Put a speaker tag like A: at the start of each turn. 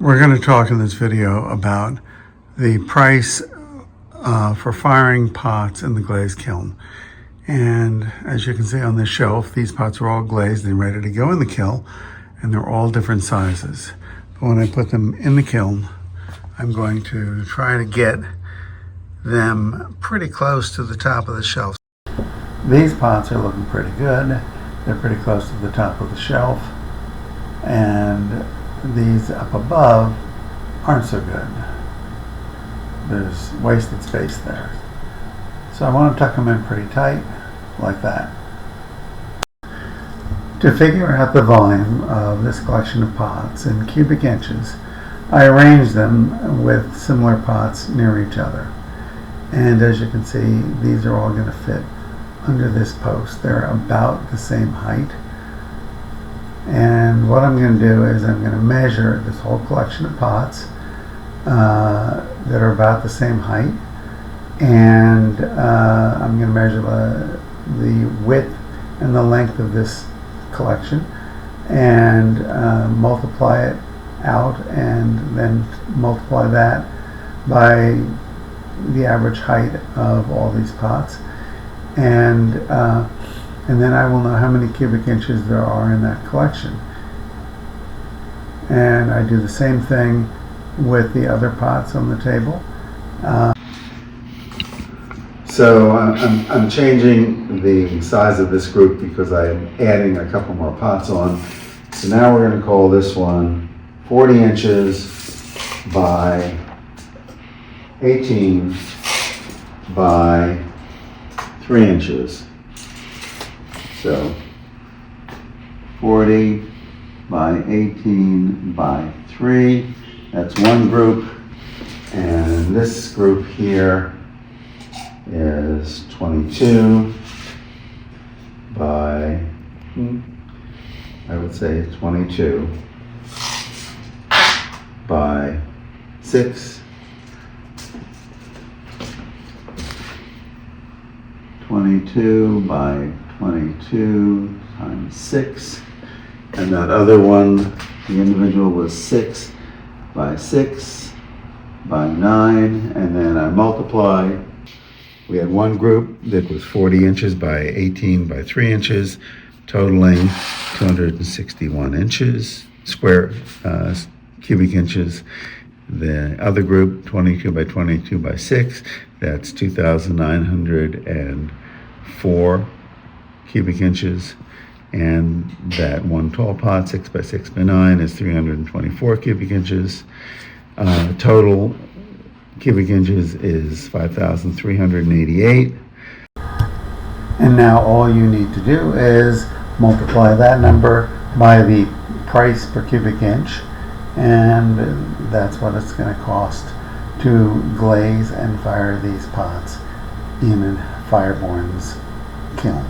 A: We're going to talk in this video about the price for firing pots in the glazed kiln. And as you can see on this shelf, these pots are all glazed and ready to go in the kiln, and they're all different sizes. But when I put them in the kiln, I'm going to try to get them pretty close to the top of the shelf. These pots are looking pretty good. They're pretty close to the top of the shelf. And these up above aren't so good. There's wasted space there. So I want to tuck them in pretty tight, like that. To figure out the volume of this collection of pots in cubic inches, I arranged them with similar pots near each other. And as you can see, these are all going to fit under this post. They're about the same height. And what I'm going to do is I'm going to measure this whole collection of pots that are about the same height, and I'm going to measure the width and the length of this collection and multiply it out, and then multiply that by the average height of all these pots, and then I will know how many cubic inches there are in that collection. And I do the same thing with the other pots on the table. So I'm changing the size of this group because I'm adding a couple more pots on. So now we're going to call this one 40 inches by 18 by 3 inches. So 40 by 18 by 3, that's one group. And this group here is 22 by, I would say 22 by 6, 22 by 22 times 6, and that other one, the individual, was 6 by 6 by 9, and then I multiply. We had one group that was 40 inches by 18 by 3 inches, totaling 261 inches, square cubic inches. The other group, 22 by 22 by 6, that's 2,904 cubic inches, and that one tall pot, 6 by 6 by 9, is 324 cubic inches. Total cubic inches is 5,388. And now all you need to do is multiply that number by the price per cubic inch, and that's what it's going to cost to glaze and fire these pots in Fireborn's kiln.